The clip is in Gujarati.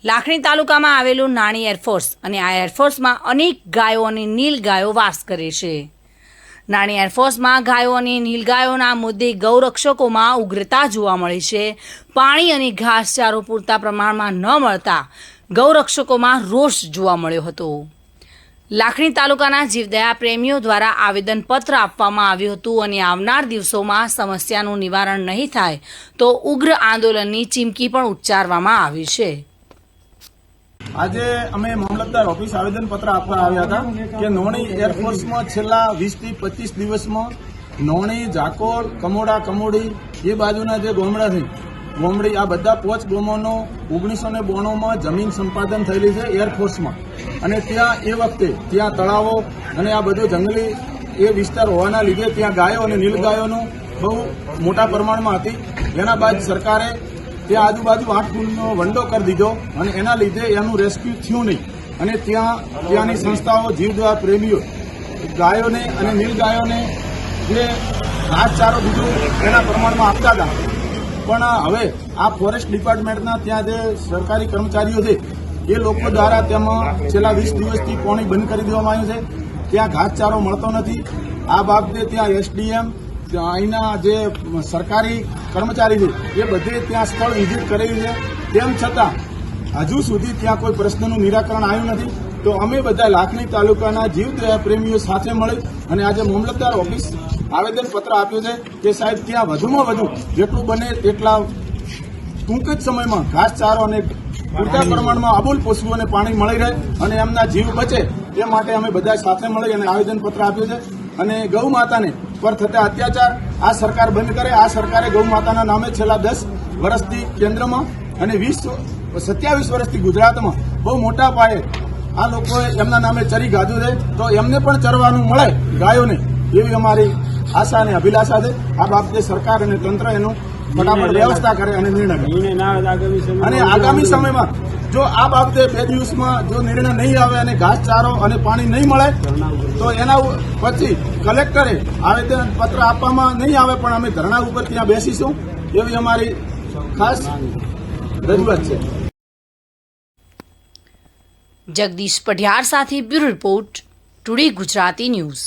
લાખણી તાલુકામાં આવેલું નાની એરફોર્સ અને આ એરફોર્સમાં અનેક ગાયો અને નીલ ગાયો વાસ કરે છે. નાની એરફોર્સમાં ગાયો અને નીલગાયોના મુદ્દે ગૌરક્ષકોમાં ઉગ્રતા જોવા મળી છે. પાણી અને ઘાસચારો પૂરતા પ્રમાણમાં ન મળતા ગૌરક્ષકોમાં રોષ જોવા મળ્યો હતો. લાખણી તાલુકાના જીવદયા પ્રેમીઓ દ્વારા આવેદનપત્ર આપવામાં આવ્યું હતું અને આવનાર દિવસોમાં સમસ્યાનું નિવારણ નહીં થાય તો ઉગ્ર આંદોલનની ચીમકી પણ ઉચ્ચારવામાં આવી છે. આજે અમે મામલતદાર ઓફિસ આવેદનપત્ર આપવા આવ્યા હતા કે નોણી એરફોર્સમાં છેલ્લા 20 થી 25 દિવસમાં નોણી, ઝાકોર, કમોડા, કમોડી એ બાજુના જે ગોમડા છે ગોમડી આ બધા 5 ગામોનો 1992માં જમીન સંપાદન થયેલી છે એરફોર્સમાં. અને ત્યાં એ વખતે ત્યાં તળાવો અને આ બધો જંગલી એ વિસ્તાર હોવાના લીધે ત્યાં ગાયો અને નીલગાયોનો બહુ મોટા પ્રમાણમાં હતી. એના બાદ સરકારે ત્યાં આજુબાજુ 8 ફૂટનો વંડો કરી દીધો અને એના લીધે એનું રેસ્ક્યુ થયું નહીં. અને ત્યાંની સંસ્થાઓ જીવદયા પ્રેમીઓ ગાયોને અને નીલગાયોને જે ઘાસચારો બીજું એના પ્રમાણમાં આપતા હતા. પણ હવે આ ફોરેસ્ટ ડિપાર્ટમેન્ટના ત્યાં જે સરકારી કર્મચારીઓ છે એ લોકો દ્વારા તેમાં છેલ્લા 20 દિવસથી પાણી બંધ કરી દેવામાં આવ્યું છે. ત્યાં ઘાસચારો મળતો નથી. આ બાબતે ત્યાં એસડીએમ અહીંના જે સરકારી કર્મચારી છે એ બધે ત્યાં સ્થળ વિઝિટ કરેલી છે. તેમ છતાં હજુ સુધી ત્યાં કોઈ પ્રશ્નનું નિરાકરણ આવ્યું નથી. તો અમે બધા લાખણી તાલુકાના જીવદયા પ્રેમીઓ સાથે મળી અને આજે મામલતદાર ઓફિસ આવેદનપત્ર આપ્યું છે કે સાહેબ ત્યાં વધુમાં વધુ જેટલું બને તેટલા ટૂંક જ સમયમાં ઘાસચારો અને પૂરતા પ્રમાણમાં અબોલ પશુઓને પાણી મળી રહે અને એમના જીવ બચે તે માટે અમે બધા સાથે મળી અને આવેદનપત્ર આપ્યું છે. અને ગૌ માતાને પર થતા અત્યાચાર આ સરકાર બંધ કરે. આ સરકારે ગૌ માતાના નામે છેલ્લા 10 વર્ષથી કેન્દ્રમાં અને 27 વર્ષથી ગુજરાતમાં બહુ મોટા પાયે આ લોકોએ એમના નામે ચરી ગાધું છે. તો એમને પણ ચરવાનું મળે ગાયોને એવી અમારી આશા અને અભિલાષા છે. આ બાબતે સરકાર અને તંત્ર એનું ફટાફટ વ્યવસ્થા કરે અને નિર્ણય કરે. અને આગામી સમયમાં જો આ બાબતે 2 દિવસમાં જો નિર્ણય નહીં આવે અને ઘાસચારો અને પાણી નહીં મળે તો એના પછી કલેક્ટરે આવેદનપત્ર આપવામાં નહીં આવે પણ અમે ધરણા ઉપર ત્યાં બેસીશું એવી અમારી ખાસ રજૂઆત છે. જગદીશ પઢિયાર સાથે bureau report, today Gujarati news.